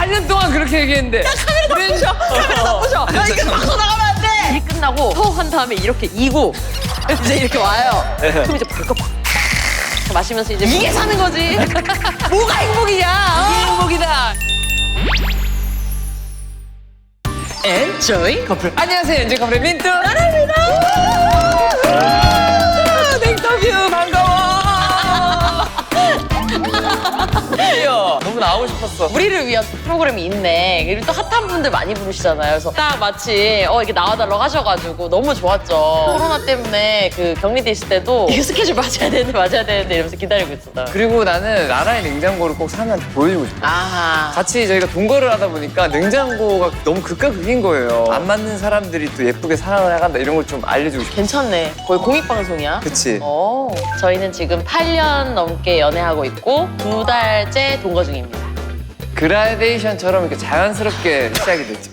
8년 동안 그렇게 얘기했는데. 카메라 다 부셔. 카메라 다 부셔. 야, 이게 방송 나가면 안 돼. 일 끝나고 호흡한 다음에 이렇게 이고 이제 이렇게 와요. 그럼 이제 벌컥 마시면서 이제 이게 사는 거지. 뭐가 행복이야. 이게 행복이다. 엔조이 커플. 안녕하세요. 엔조이 커플의 민트. 나랍니다. 땡터뷰 반가워. 너무 나오고 싶었어. 우리를 위한 프로그램이 있네. 그리고 또 핫한 분들 많이 부르시잖아요. 그래서 딱 마치 이렇게 나와달라고 하셔가지고 너무 좋았죠. 코로나 때문에 그 격리돼 있을 때도 이거 스케줄 맞아야 되는데 이러면서 기다리고 있었다. 그리고 나는 나라의 냉장고를 꼭 사람한테 보여주고 싶어. 아하. 같이 저희가 동거를 하다 보니까 냉장고가 너무 극과 극인 거예요. 안 맞는 사람들이 또 예쁘게 사랑을 해간다 이런 걸 좀 알려주고 싶어. 괜찮네. 거의 공익방송이야. 그치? 저희는 지금 8년 넘게 연애하고 있고 2달째 동거 중입니다. 그라데이션처럼 이렇게 자연스럽게 시작이 됐지.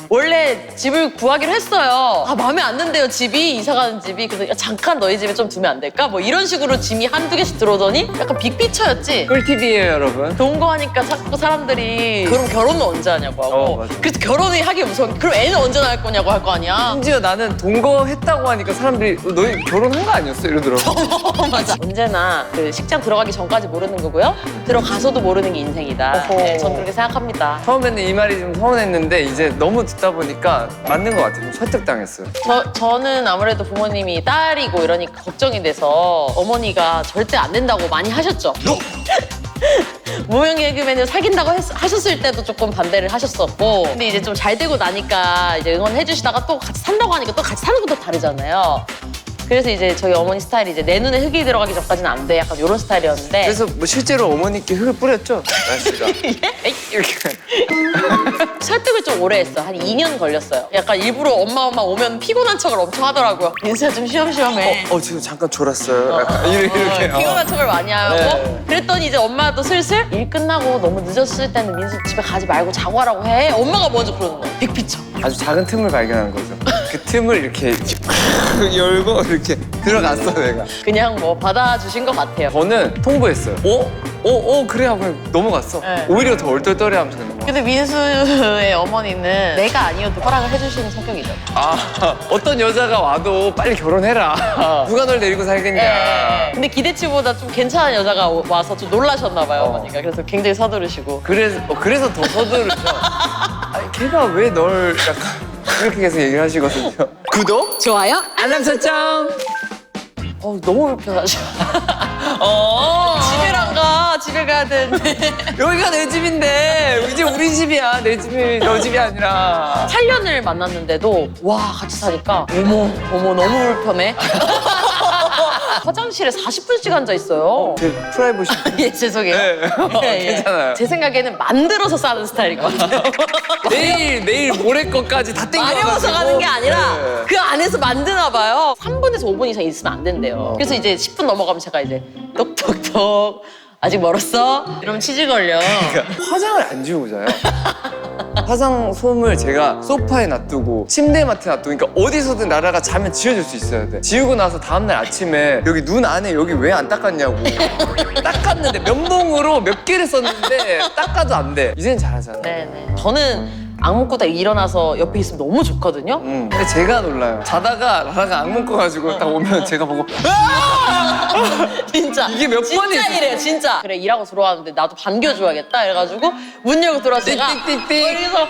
원래 집을 구하기로 했어요. 마음에 안 든대요, 집이. 이사 가는 집이. 그래서 야, 잠깐 너희 집에 좀 두면 안 될까? 뭐 이런 식으로 짐이 한두 개씩 들어오더니 약간 빅피처였지. 꿀팁이에요, 여러분. 동거하니까 자꾸 사람들이 그럼 결혼은 언제 하냐고 하고 맞아. 그래서 결혼이 하기 무서운 그럼 애는 언제 낳을 거냐고 할 거 아니야. 심지어 나는 동거했다고 하니까 사람들이 너희 결혼한 거 아니었어? 이러더라고. 맞아. 언제나 그 식장 들어가기 전까지 모르는 거고요. 들어가서도 모르는 게 인생이다. 네, 전 그렇게 생각합니다. 처음에는 이 말이 좀 서운했는데 이제 너무 듣다 보니까 맞는 것 같아요. 좀 설득당했어요. 저는 아무래도 부모님이 딸이고 이러니까 걱정이 돼서 어머니가 절대 안 된다고 많이 하셨죠. 무명 개그맨을 사귄다고 하셨을 때도 조금 반대를 하셨었고 근데 이제 좀 잘 되고 나니까 이제 응원해 주시다가 또 같이 산다고 하니까 또 같이 사는 것도 다르잖아요. 그래서 이제 저희 어머니 스타일이 이제 내 눈에 흙이 들어가기 전까지는 안 돼. 약간 이런 스타일이었는데 그래서 뭐 실제로 어머니께 흙을 뿌렸죠? 날씨가. 이렇게. 설득을 좀 오래 했어. 한 2년 걸렸어요. 약간 일부러 엄마 오면 피곤한 척을 엄청 하더라고요. 민수야 좀 쉬엄쉬엄해. 지금 잠깐 졸았어요. 약간 이렇게. 피곤한 척을 많이 하고 네. 그랬더니 이제 엄마도 슬슬 일 끝나고 너무 늦었을 때는 민수 집에 가지 말고 자고 하라고 해. 엄마가 먼저 그러는 거야. 빅피처. 아주 작은 틈을 발견한 거죠. 그 틈을 이렇게 열고 이렇게 들어갔어, 내가. 그냥 뭐 받아주신 것 같아요. 저는 통보했어요. 그래 하고 그냥 넘어갔어. 네. 오히려 더 얼떨떨해 하면서 그냥 넘어갔어. 근데 민수의 어머니는 내가 아니어도 허락을 해주시는 성격이죠. 어떤 여자가 와도 빨리 결혼해라. 누가 널 데리고 살겠냐. 근데 기대치보다 좀 괜찮은 여자가 와서 좀 놀라셨나 봐요, 어머니가. 그래서 굉장히 서두르시고. 그래서 더 서두르죠. 아니, 걔가 왜 널 약간 그렇게 계속 얘기를 하시거든요. 구독, 좋아요? 알람 설정. 너무 불편하죠. 집에 안 가. 집에 가야 되는데. 여기가 내 집인데 이제 우리 집이야. 내 집이 너 집이 아니라. 8년을 만났는데도 와 같이 사니까 어머 너무 불편해. 화장실에 40분씩 앉아 있어요. 제 프라이버시. 예 죄송해요. 네. 괜찮아요. 제 생각에는 만들어서 싸는 스타일인 것 같아요. 내일 모레 것까지 다 땡겨가지고. 마려워서 가는 게 아니라 네. 그 안에서 만드나 봐요. 3분에서 5분 이상 있으면 안 된대요. 그래서 이제 10분 넘어가면 제가 이제 똑똑똑 아직 멀었어? 이러면 치즈 걸려. 그러니까 화장을 안 지우고 자요. 화장솜을 제가 소파에 놔두고 침대맡에 놔두고 그러니까 어디서든 나라가 자면 지워줄 수 있어야 돼. 지우고 나서 다음날 아침에 여기 눈 안에 여기 왜 안 닦았냐고. 닦았는데 면봉으로 몇 개를 썼는데 닦아도 안 돼. 이제는 잘하잖아. 네네. 저는 악몽 꾸다 일어나서 옆에 있으면 너무 좋거든요. 근데 제가 놀라요. 자다가 나라가 악몽 꿔가지고 딱 오면 제가 보고 진짜 이게 몇 진짜 번이지? 이래요 진짜. 그래 일하고 들어왔는데 나도 반겨줘야겠다 이래가지고 문 열고 들어와서 제가 띡띡띡띡. 여기서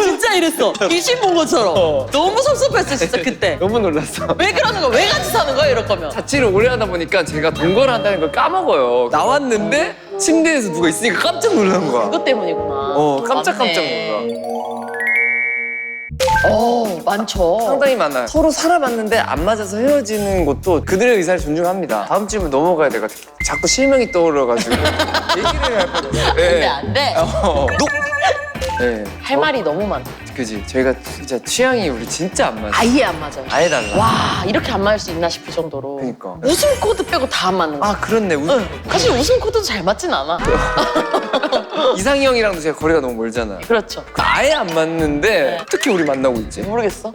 진짜 이랬어. 귀신 본 것처럼. 너무 섭섭했어 진짜 그때. 너무 놀랐어. 왜 그러는 거야? 왜 같이 사는 거야 이럴 거면? 자취를 오래 하다 보니까 제가 동거를 한다는 걸 까먹어요. 나왔는데 침대에서 누가 있으니까 깜짝 놀란 거야. 그것 때문이구나. 깜짝 맞네. 놀라. 많죠. 상당히 많아요. 서로 살아봤는데 안 맞아서 헤어지는 것도 그들의 의사를 존중합니다. 다음 질문 넘어가야 돼. 자꾸 실명이 떠오르가지고 얘기를 할 뻔했어요. 안돼 안돼. 네. 할 말이 너무 많아. 그지. 저희가 진짜 취향이 우리 진짜 안 맞아요. 아예 안 맞아요. 아예 달라. 와 이렇게 안 맞을 수 있나 싶을 정도로. 그러니까. 웃음 코드 빼고 다 안 맞는 거. 그렇네. 사실 웃음 코드도 잘 맞진 않아. 이상희 형이랑도 제가 거리가 너무 멀잖아. 그렇죠. 아예 안 맞는데 어떻게 우리 만나고 있지? 모르겠어.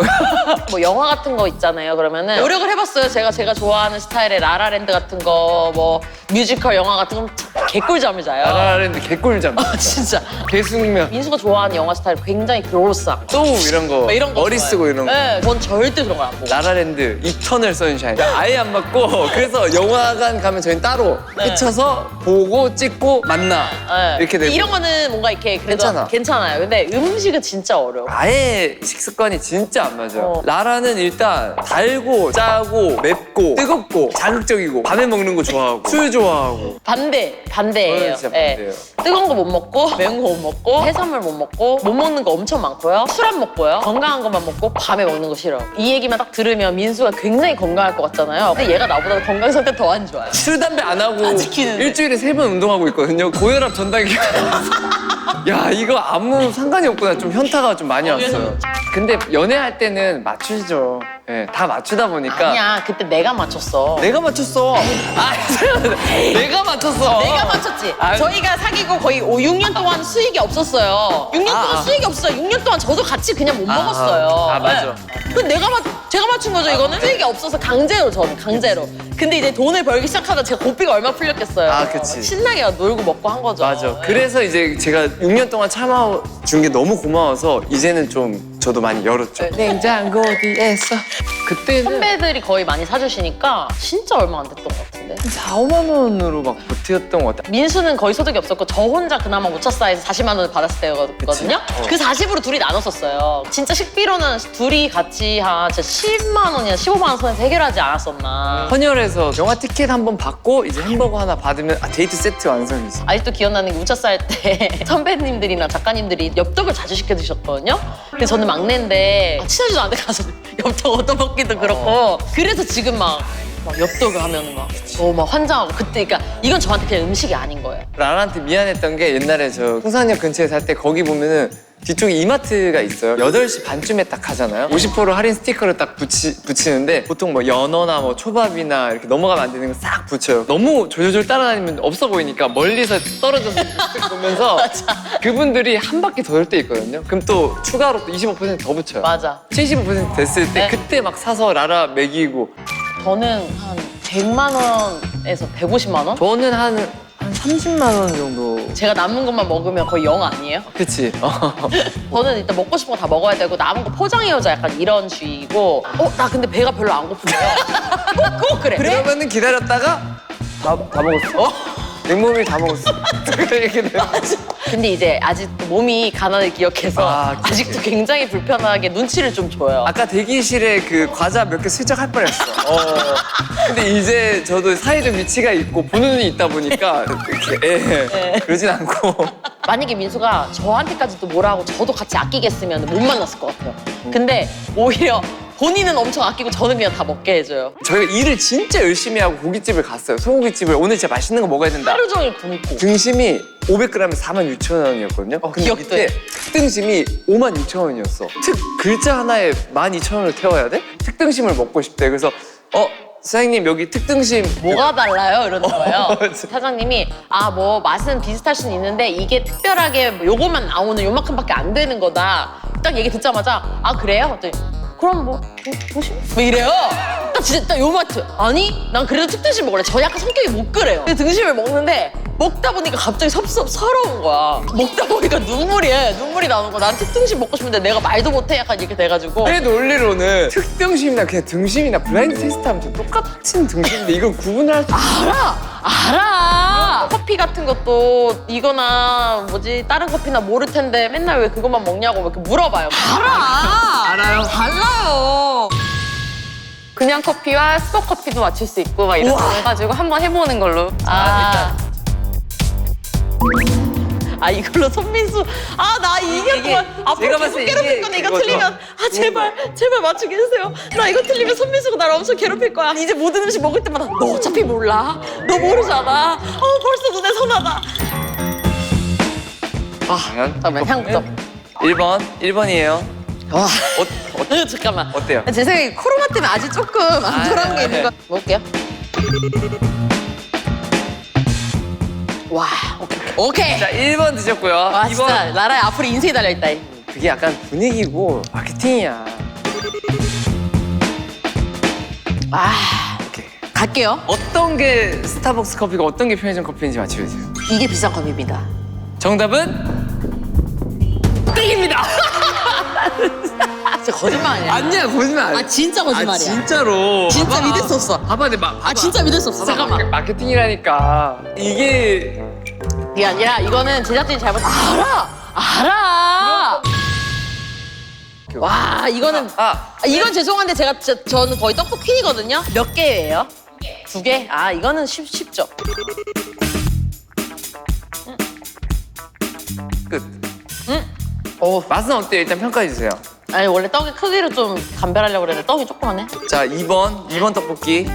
뭐 영화 같은 거 있잖아요. 그러면은 노력을 해봤어요. 제가 좋아하는 스타일의 라라랜드 같은 거, 뭐 뮤지컬 영화 같은 거 개꿀잠을 자요. 라라랜드 개꿀잠. 진짜. 개숙면. 민수가 좋아하는 영화 스타일 굉장히 그로스하고 소우 이런 거. 뭐 이런 거 머리 좋아해요. 쓰고 이런 거. 네, 전 절대 그런 거 안 보고. 라라랜드, 이터널 선샤인. 아예 안 맞고 그래서 영화관 가면 저희는 따로 네. 헤쳐서 보고 찍고 만나. 네. 이렇게 되고. 이런 거는 뭔가 이렇게 그래도 괜찮아. 괜찮아요. 근데 음식은 진짜 어려워. 아예 식습관이 진짜 안 맞아요. 어. 라라는 일단 달고 짜고 맵고 뜨겁고 자극적이고 밤에 먹는 거 좋아하고 술 좋아하고 반대예요. 진짜 예. 반대예요. 뜨거운 거 못 먹고 매운 거 못 먹고 해산물 못 먹고 못 먹는 거 엄청 많고요. 술 안 먹고요. 건강한 것만 먹고 밤에 먹는 거 싫어. 이 얘기만 딱 들으면 민수가 굉장히 건강할 것 같잖아요. 근데 얘가 나보다 건강 상태 더 안 좋아요. 술 담배 안 하고 지키는데. 일주일에 3번 운동하고 있거든요. 고혈압 전달기. 야 이거 아무 상관이 없구나. 좀 현타가 좀 많이 왔어요. 근데 연애할 때는 맞추시죠. 예, 다 맞추다 보니까 아니야, 그때 내가 맞췄어. 내가 맞췄어. 내가 맞췄어. 내가 맞췄지. 아, 저희가 사귀고 거의 6년 동안 수익이 없었어요. 6년 동안 수익이 없어요. 6년 동안 저도 같이 그냥 못 먹었어요. 맞아. 네. 그 제가 맞춘 거죠, 이거는? 수익이 없어서 강제로, 저는 강제로. 근데 이제 돈을 벌기 시작하다 제가 고삐가 얼마 풀렸겠어요. 아, 그치. 신나게 놀고 먹고 한 거죠. 맞아. 네. 그래서 이제 제가 6년 동안 참아준 게 너무 고마워서 이제는 좀 저도 많이 열었죠. 냉장고 어디에서 그때는 선배들이 거의 많이 사주시니까 진짜 얼마 안 됐던 것 같은데. 4, 5만 원으로 막 버텼던 것 같아. 민수는 거의 소득이 없었고 저 혼자 그나마 모차사에서 40만 원을 받았을 때였거든요. 그치. 그 40으로 둘이 나눴었어요. 진짜 식비로는 둘이 같이 한 진짜 10만 원이나 15만 원 선에서 해결하지 않았었나. 헌혈해서 영화 티켓 한 번 받고 이제 햄버거 하나 받으면 데이트 세트 완성이지. 아직도 기억나는 게 우차사 할 때 선배님들이나 작가님들이 엽떡을 자주 시켜 드셨거든요. 근데 저는 막내인데 친하지도 않은데 가서 엽떡 얻어먹기도 그렇고 그래서 지금 막 엽떡을 하면 막 환장하고 그때 그러니까 이건 저한테 그냥 음식이 아닌 거예요. 라라한테 미안했던 게 옛날에 저 풍산역 근처에 살 때 거기 보면은 뒤쪽에 이마트가 있어요. 8시 반쯤에 딱 가잖아요. 50% 할인 스티커를 딱 붙이는데 보통 뭐 연어나 뭐 초밥이나 이렇게 넘어가면 안 되는 거 싹 붙여요. 너무 졸졸 따라다니면 없어 보이니까 멀리서 떨어져서 쓱 보면서 그분들이 한 바퀴 더 돌 때 있거든요. 그럼 또 추가로 또 25%더 붙여요. 맞아. 75% 됐을 때 네. 그때 막 사서 라라 먹이고 저는 한 100만 원에서 150만 원? 저는 한 30만 원 정도. 제가 남은 것만 먹으면 거의 영 아니에요? 그치? 저는 일단 먹고 싶은 거 다 먹어야 되고 남은 거 포장해오자 약간 이런 주의고 나 근데 배가 별로 안 고픈데요? 꼭 그래. 그러면은 기다렸다가 다 먹었어. 냉모밀 다 먹었어. 이렇게 돼. 근데 이제 아직도 몸이 가난을 기억해서 아, 그치. 아직도 굉장히 불편하게 눈치를 좀 줘요. 아까 대기실에 그 과자 몇 개 슬쩍 할 뻔했어. 근데 이제 저도 사회적 위치가 있고 보는 눈이 있다 보니까 이렇게 그러진 않고. 만약에 민수가 저한테까지도 뭐라 하고 저도 같이 아끼겠으면 못 만났을 것 같아요. 근데 오히려 본인은 엄청 아끼고 저는 그냥 다 먹게 해줘요. 저희가 일을 진짜 열심히 하고 고깃집을 갔어요. 소고기집을 오늘 진짜 맛있는 거 먹어야 된다. 하루 종일 굶고. 등심이 500g에 46,000원이었거든요. 근데 기억도 이때 해. 특등심이 56,000원이었어. 특 글자 하나에 12,000원을 태워야 돼? 특등심을 먹고 싶대. 그래서 사장님 여기 특등심 뭐가 달라요? 이러는 거예요. 진짜. 사장님이 뭐 맛은 비슷할 수는 있는데 이게 특별하게 뭐 요것만 나오는 요만큼밖에 안 되는 거다. 딱 얘기 듣자마자 그래요? 그랬더니 그럼 뭐 보시? 뭐 이래요. 딱 진짜 딱 요마트. 아니 난 그래도 특등심 먹을래. 저 약간 성격이 못 그래요. 근데 등심을 먹는데 먹다 보니까 갑자기 서러운 거야. 먹다 보니까 눈물이 나오는 거야. 난 특등심 먹고 싶은데 내가 말도 못해 약간 이렇게 돼가지고. 내 논리로는 특등심이나 그냥 등심이나 블라인드 테스트하면 좀 똑같은 등심인데 이걸 구분을 할 수 알아. 커피 같은 것도 이거나 다른 커피나 모를 텐데 맨날 왜 그것만 먹냐고 이렇게 물어봐요. 알아요? 달라요. 그냥 커피와 스포 커피도 맞출 수 있고 막 이렇게 해가지고 한번 해보는 걸로. 이걸로 손민수 나 2년 동안 앞으로 제가 계속 봤을 때 괴롭힐 이게 건데 이거 그거죠. 틀리면 제발 맞추게 해주세요. 나 이거 틀리면 손민수가 나를 엄청 괴롭힐 거야. 이제 모든 음식 먹을 때마다 너 어차피 몰라. 너 모르잖아. 벌써 눈에 선하다. 잠깐만 향점. 1번이에요. 잠깐만. 어때요? 제 생각에 코로나 때문에 아직 조금 안 돌아온 게 있는 거. 먹을게요. 와, 오케이. 자, 1번 드셨고요. 와, 2번. 진짜 나라의 앞으로 인생이 달려있다. 그게 약간 분위기고 마케팅이야. 아, 오케이. 갈게요. 어떤 게 스타벅스 커피가 어떤 게 편의점 커피인지 맞춰주세요. 이게 비싼 컵입니다. 정답은 땡입니다. 진짜 거짓말 아니야? 아니야, 거짓말 아니야. 아, 진짜 거짓말이야. 아, 진짜로. 진짜 봐봐. 믿을 수 없어. 봐봐, 내 막. 아, 진짜 믿을 수 없어. 잠깐만. 마케팅이라니까. 이게 이게 아니라 이거는 제작진이 잘못. 알아. 와, 이거는 이건 죄송한데 저는 거의 떡볶 퀸이거든요. 몇 개예요? 2개? 아, 이거는 쉽죠. 끝. 맛은 어때요? 일단 평가해 주세요. 아니, 원래 떡의 크기를 좀 감별하려고 그랬는데 떡이 조그만해. 자, 2번 떡볶이.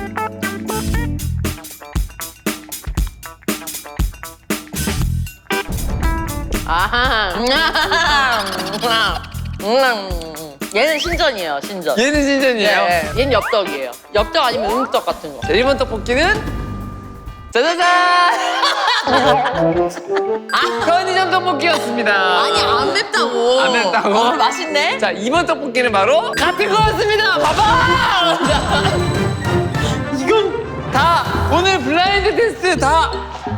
아하. 얘는 신전이에요, 신전. 얘는 신전이에요. 네, 얘는 엽떡이에요. 엽떡 아니면 응떡 같은 거. 자, 1번 떡볶이는 짜자잔! 편의점 떡볶이였습니다. 아니, 안 맵다고. 안 맵다고? 맛있네. 자, 2번 떡볶이는 바로 같은 거였습니다. 봐봐! 이건 다 오늘 블라인드 테스트 다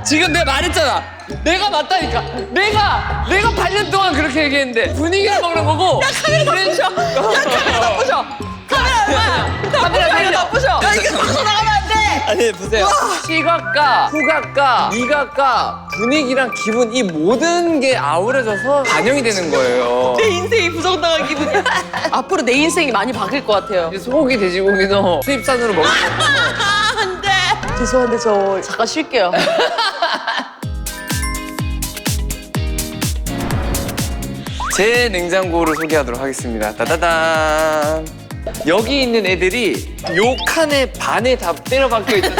지금 내가 말했잖아. 내가 맞다니까. 내가 8년 동안 그렇게 얘기했는데 분위기를 먹는 거고. 야, 카메라 다 부셔. 야, 카메라 다 부셔. 카메라 다 부셔. 야, 이게 밖으로 나가면 안 돼. 아니, 보세요. 시각과 후각과 미각과 분위기랑 기분 이 모든 게 아우러져서 반영이 되는 거예요. 내 인생이 부정당한 기분이야. 앞으로 내 인생이 많이 바뀔 것 같아요. 이제 소고기, 돼지고기도 수입산으로 먹는 아, 안 돼. 죄송한데 저 잠깐 쉴게요. 제 냉장고를 소개하도록 하겠습니다. 따다단. 여기 있는 애들이 요 칸에 반에 다 때려 박혀 있는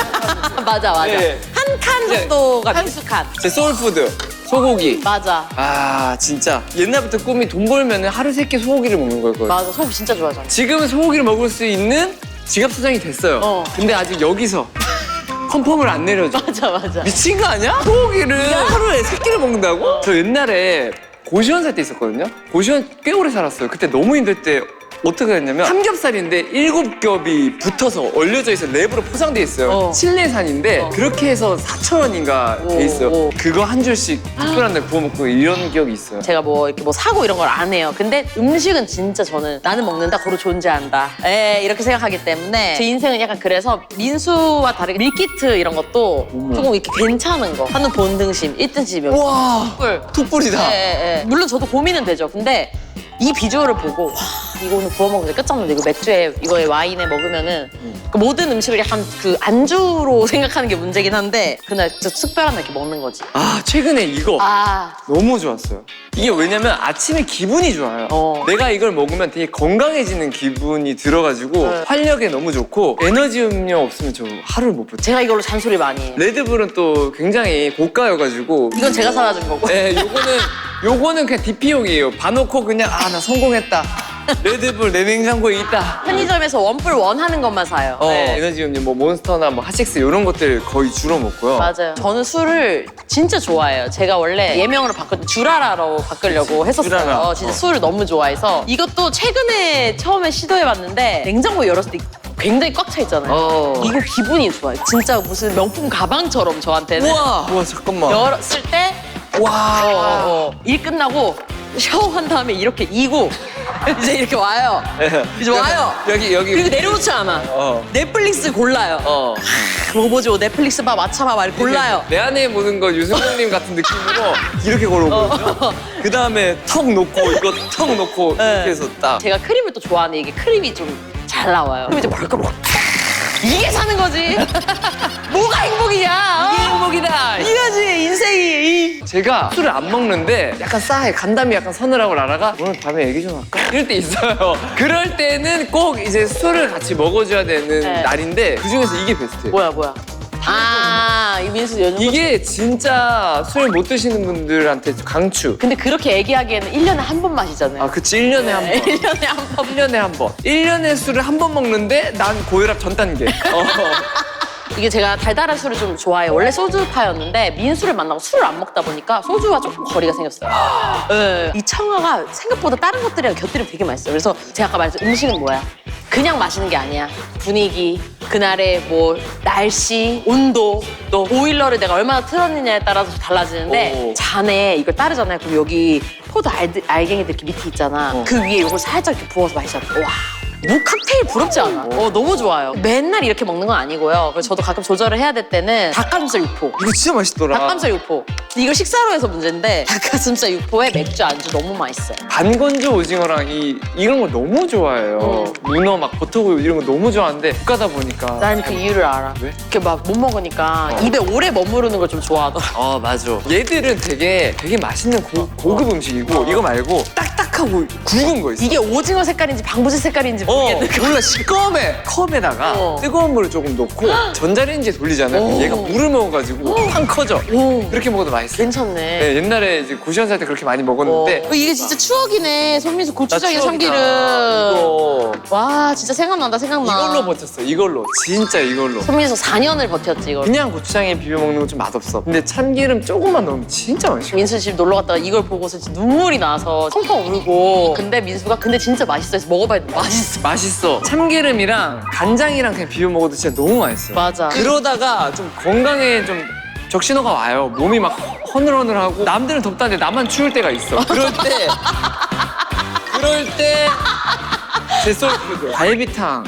맞아. 네. 한 칸 정도가 미숙한. 제 소울푸드 소고기. 맞아. 아 진짜 옛날부터 꿈이 돈 벌면 하루 3끼 소고기를 먹는 거였거든요. 맞아. 소고기 진짜 좋아하잖아. 지금은 소고기를 먹을 수 있는 지갑 소장이 됐어요. 근데 아직 여기서 컨펌을 안 내려줘. 맞아. 미친 거 아니야? 소고기를 하루에 3끼를 먹는다고? 저 옛날에 고시원 살 때 있었거든요. 고시원 꽤 오래 살았어요. 그때 너무 힘들 때 어떻게 했냐면 삼겹살인데 7겹이 붙어서 얼려져 있어 랩으로 포장돼 있어요. 칠레산인데 그렇게 해서 4,000원인가 돼 있어요. 그거 한 줄씩 특별한 날 구워 먹고 이런 기억이 있어요. 제가 뭐 이렇게 뭐 사고 이런 걸 안 해요. 근데 음식은 진짜 저는 나는 먹는다, 고로 존재한다. 이렇게 생각하기 때문에 제 인생은 약간 그래서 민수와 다르게 밀키트 이런 것도 조금 이렇게 괜찮은 거. 한우 본등심, 1등심이요. 와, 툭불이다. 물론 저도 고민은 되죠. 근데 이 비주얼을 보고 와, 이거 오늘 구워 먹는데 끝장난다. 이거 맥주에 이거에 와인에 먹으면은 그 모든 음식을 약간 그 안주로 생각하는 게 문제긴 한데 그날 진짜 특별한 날 이렇게 먹는 거지. 아 최근에 이거 너무 좋았어요. 이게 왜냐면 아침에 기분이 좋아요. 내가 이걸 먹으면 되게 건강해지는 기분이 들어가지고 활력에 너무 좋고 에너지 음료 없으면 저 하루를 못 버텨요. 제가 이걸로 잔소리 많이 해요. 레드불은 또 굉장히 고가여가지고 이건 제가 사다 준 거고. 네, 요거는 그냥 DP용이에요. 봐놓고 그냥 나 성공했다. 레드불 내 냉장고에 있다. 편의점에서 원뿔 원하는 것만 사요. 에너지 음료 뭐 몬스터나 뭐 핫식스 이런 것들 거의 주로 먹고요. 맞아요. 저는 술을 진짜 좋아해요. 제가 원래 예명으로 주라라로 바꾸려고 했었어요. 주라라. 진짜 술을 너무 좋아해서 이것도 최근에 처음에 시도해봤는데 냉장고 열었을 때 굉장히 꽉 차 있잖아요. 이거 기분이 좋아요. 진짜 무슨 명품 가방처럼 저한테는. 우와 잠깐만. 열었을 때 일 끝나고 샤워한 다음에 이렇게 이고 이제 이렇게 와요. 이제 와요. 여기 그리고 내려놓지 않아. 넷플릭스 골라요. 뭐 보죠? 넷플릭스 봐, 마차 봐, 말 골라요. 내 안에 모든 거 유승범님 같은 느낌으로 이렇게 걸어오거든요. 그 다음에 턱 놓고 이거 턱 놓고 이렇게 해서 딱. 제가 크림을 또 좋아하는데 이게 크림이 좀 잘 나와요. 그럼 이제 벌컥 이게 사는 거지. 뭐가 행복이냐? 이게 행복이다. 이거지 인생이. 제가 술을 안 먹는데 약간 싸해. 간담이 약간 서늘하고 라라가 오늘 밤에 얘기 좀 할까? 이럴 때 있어요. 그럴 때는 꼭 이제 술을 같이 먹어줘야 되는 날인데 그중에서 이게 베스트예요. 뭐야? 이 민수 요즘 이게 진짜 술 못 드시는 분들한테 강추. 근데 그렇게 얘기하기에는 1년에 한 번 마시잖아요. 그치. 1년에 한 번. 1년에 한 번. 1년에 한 번. 1년에 술을 한 번 먹는데 난 고혈압 전 단계. 이게 제가 달달한 술을 좀 좋아해요. 원래 소주파였는데 민수를 만나고 술을 안 먹다 보니까 소주와 조금 거리가 생겼어요. 네. 이 청아가 생각보다 다른 것들이랑 곁들이면 되게 맛있어요. 그래서 제가 아까 말했죠. 음식은 뭐야? 그냥 마시는 게 아니야. 분위기, 그날의 뭐 날씨, 온도, 또 보일러를 내가 얼마나 틀었느냐에 따라서 달라지는데 오. 잔에 이걸 따르잖아요. 그럼 여기 포도 알갱이들 이렇게 밑에 있잖아. 그 위에 이걸 살짝 이렇게 부어서 마시잖아. 와. 무 칵테일 부럽지 않아? 너무 좋아요. 맨날 이렇게 먹는 건 아니고요. 그래서 저도 가끔 조절을 해야 될 때는 닭가슴살 육포. 이거 진짜 맛있더라. 닭가슴살 육포. 이걸 식사로 해서 문제인데 닭가슴살 육포에 맥주 안주 너무 맛있어요. 반건조 오징어랑 이런 거 너무 좋아해요. 문어 막 버터구이 이런 거 너무 좋아하는데 못 가다 보니까. 난 그 이유를 알아. 왜? 이렇게 막 못 먹으니까 입에 오래 머무르는 걸 좀 좋아하더라. 맞아. 얘들은 되게 맛있는 고급 음식이고 이거 말고 딱딱하고 굵은 거 있어. 이게 오징어 색깔인지 방부제 색깔인지 모르겠는데 몰라 시꺼매 컵에다가 뜨거운 물을 조금 넣고 전자레인지에 돌리잖아요. 그럼 얘가 물을 먹어가지고 팡 커져. 오. 그렇게 먹어도 맛있어. 괜찮네. 네, 옛날에 이제 고시원 살 때 그렇게 많이 먹었는데 이게 진짜 추억이네. 손민수 고추장에 참기름. 이거 와 진짜 생각난다 생각나. 이걸로 버텼어. 이걸로 진짜 이걸로. 손민수 4년을 버텼지 이걸. 그냥 고추장에 비벼 먹는 건 좀 맛없어. 근데 참기름 조금만 넣으면 진짜 맛있어. 민수 집 놀러 갔다가 이걸 보고서 진짜 눈물이 나서 펑펑 울고. 근데 민수가 근데 진짜 맛있어 해서 먹어봐야 돼. 맛있어. 맛있어. 참기름이랑 간장이랑 그냥 비벼 먹어도 진짜 너무 맛있어. 맞아. 그러다가 좀 건강에 좀 적신호가 와요. 몸이 막 허늘허늘하고 남들은 덥다는데 나만 추울 때가 있어. 그럴 때 제소울푸드 갈비탕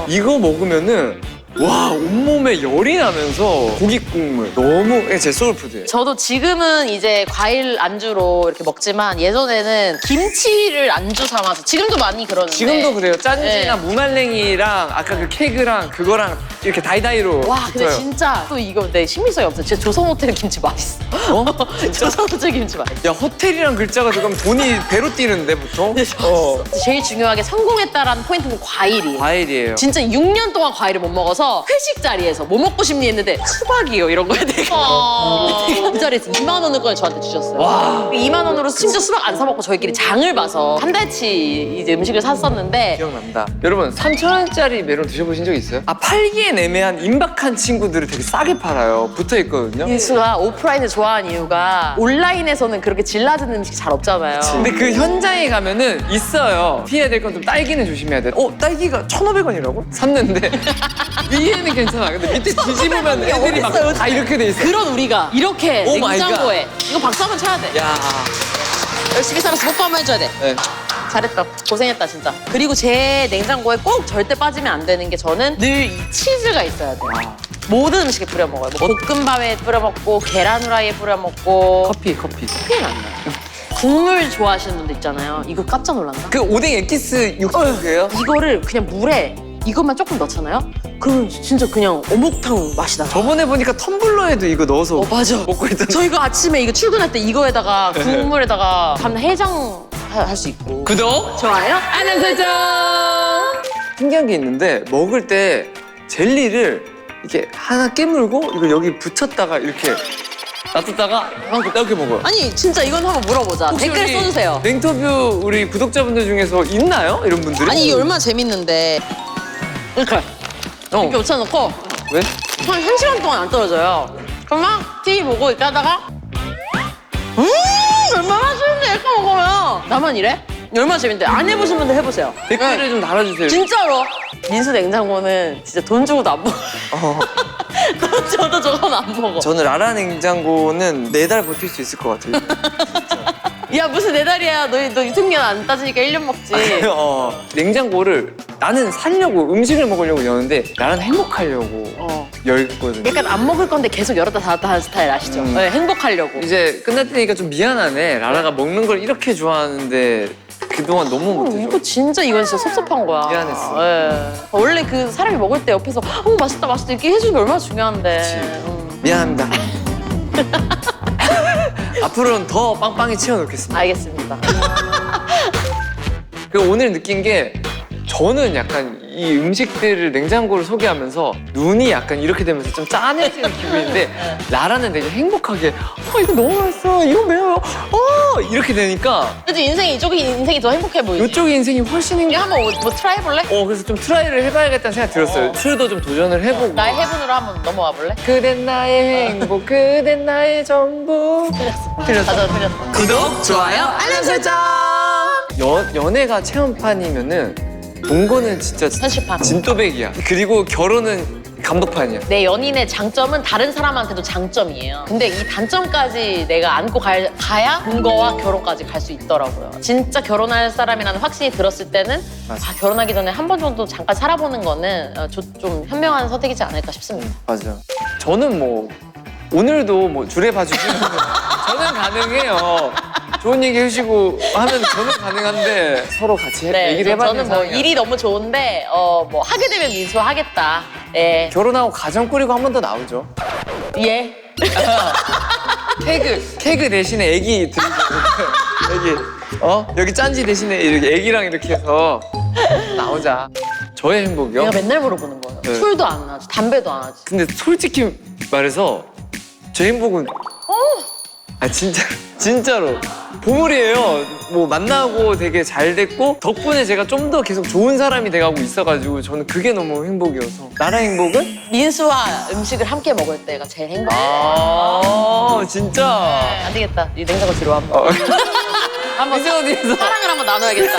이거 먹으면은 와 온몸에 열이 나면서 고기 국물 너무 제소울푸드예요. 저도 지금은 이제 과일 안주로 이렇게 먹지만 예전에는 김치를 안주 삼아서 지금도 많이 그러는데 지금도 그래요. 짠지나 네. 무말랭이랑 아까 그 케이크랑 그거랑 이렇게 다이다이로 와 근데 붙어요. 진짜 또 이거 내 신빙성이 없어. 진짜 조선호텔 김치 맛있어. 어? 조선호텔 김치 맛있어. 야 호텔이랑 글자가 들어가면 돈이 배로 뛰는데 보통? 제일 중요하게 성공했다라는 포인트는 과일이에요. 과일이에요. 진짜 6년 동안 과일을 못 먹어서 회식 자리에서 뭐 먹고 싶니 했는데 수박이요 이런 거에 내가 그 자리에서 2만 원을 저한테 주셨어요. 와. 2만 원으로 심지어 수박 안 사 먹고 저희끼리 장을 봐서 한 달치 이제 음식을 샀었는데 기억난다. 여러분 3,000원짜리 메론 드셔보신 적 있어요? 팔기엔 애매한 임박한 친구들을 되게 싸게 팔아요. 붙어 있거든요. 민수가 오프라인을 좋아하는 이유가 온라인에서는 그렇게 질 낮은 음식이 잘 없잖아요. 근데 그 현장에 가면은 있어요. 피해야 될 건 좀 딸기는 조심해야 돼. 딸기가 1,500원이라고? 샀는데 위에는 괜찮아. 근데 밑에 뒤집으면 애들이 막 어딨어요? 다 이렇게 돼 있어. 그런 우리가 이렇게 오 마이 냉장고에 이거 박수 한번 쳐야 돼. 야. 열심히 살아서 뽀뽀 한번 해줘야 돼. 네. 잘했다. 고생했다 진짜. 그리고 제 냉장고에 꼭 절대 빠지면 안 되는 게 저는 늘 이 치즈가 있어야 돼요. 모든 음식에 뿌려 먹어요. 뭐 볶음밥에 뿌려 먹고 계란 후라이에 뿌려 먹고 커피. 커피는 안 나요. 국물 좋아하시는 분들 있잖아요. 이거 깜짝 놀란다. 그 오뎅 엑기스 육수예요? 이거를 그냥 물에 이것만 조금 넣잖아요? 그러면 진짜 그냥 어묵탕 맛이 나요. 저번에 보니까 텀블러에도 이거 넣어서 맞아. 먹고 있던. 저희가 아침에 이거 출근할 때 이거에다가 국물에다가 다음날 해장 할 수 있고. 구독. 좋아요? 알람 설정. 신기한 게 있는데 먹을 때 젤리를 이렇게 하나 깨물고 이걸 여기 붙였다가 이렇게 놔뒀다가 이렇게 먹어요. 아니 진짜 이건 한번 물어보자. 혹시 댓글 우리 써주세요. 냉터뷰 우리 구독자분들 중에서 있나요? 이런 분들이? 아니 이게 얼마나 재밌는데. 이렇게 이렇게 붙여놓고 왜? 한 1시간 동안 안 떨어져요. 그러면 TV 보고 이렇게 하다가 얼마나 맛있는데 이렇게 먹으면 나만 이래? 얼마나 재밌는데 안 해보신 분들 해보세요. 댓글을 좀 달아주세요. 진짜로. 민수 냉장고는 진짜 돈 주고도 안 먹어. 돈 줘도 저건 안 먹어. 저는 라라 냉장고는 4달 버틸 수 있을 것 같아요. 야 무슨 4달이야. 너 유통기한 안 따지니까 1년 먹지. 냉장고를 나는 살려고 음식을 먹으려고 여는데 나는 행복하려고 열거든요. 약간 안 먹을 건데 계속 열었다 닫았다 하는 스타일 아시죠? 네, 행복하려고. 이제 끝날 때니까 좀 미안하네. 라라가 먹는 걸 이렇게 좋아하는데 그동안 너무 못해줘. 이거 진짜 이건 진짜 섭섭한 거야. 미안했어. 네. 원래 그 사람이 먹을 때 옆에서 맛있다 맛있다 이렇게 해주는 게 얼마나 중요한데. 미안합니다. 앞으로는 더 빵빵히 채워놓겠습니다. 알겠습니다. 그 오늘 느낀 게 저는 약간 이 음식들을 냉장고를 소개하면서 눈이 약간 이렇게 되면서 좀 짠해지는 기분인데 라라는 되게 행복하게 이거 너무 맛있어 이거 매워 이렇게 되니까 그치 이쪽이 인생이 더 행복해 보이지. 이쪽 인생이 훨씬 이거 한번 뭐 트라이 해볼래? 그래서 좀 트라이를 해봐야겠다는 생각이 들었어요. 술도 좀 도전을 해보고. 나의 헤븐으로 한번 넘어와 볼래? 그댄 나의 행복, 그댄 나의 전부. 틀렸어. 맞아, 틀렸어. 구독, 좋아요, 알람 설정. 연애가 체험판이면은 동거는 진짜 현실판. 진또배기야. 그리고 결혼은 감독판이야. 내 연인의 장점은 다른 사람한테도 장점이에요. 근데 이 단점까지 내가 안고 가야 동거와 결혼까지 갈 수 있더라고요. 진짜 결혼할 사람이라는 확신이 들었을 때는 맞아. 결혼하기 전에 한 번 정도 잠깐 살아보는 거는 좀 현명한 선택이지 않을까 싶습니다. 맞아요. 저는 뭐 오늘도 뭐 주례 봐주시면 저는 가능해요. 좋은 얘기 해주시고 하면 저는 가능한데 서로 같이 얘기를 해봐야 되는 저는 뭐 상황이야. 일이 너무 좋은데 뭐 하게 되면 민수와 하겠다. 예. 결혼하고 가정 꾸리고 한 번 더 나오죠. 예. 케이크 대신에 애기 들고 애기 여기 짠지 대신에 이렇게 애기랑 이렇게 해서 나오자. 저의 행복이요? 내가 맨날 물어보는 거예요. 네. 술도 안 하지, 담배도 안 하지. 근데 솔직히 말해서 제 행복은 진짜로 보물이에요. 뭐 만나고 되게 잘 됐고 덕분에 제가 좀 더 계속 좋은 사람이 돼가고 있어가지고 저는 그게 너무 행복이어서. 나의 행복은? 민수와 음식을 함께 먹을 때가 제일 행복해요. 진짜. 안 되겠다. 이 냉장고 뒤로 한번. 어. 한번 이제 어디에서? 사랑을 한번 나눠야겠다.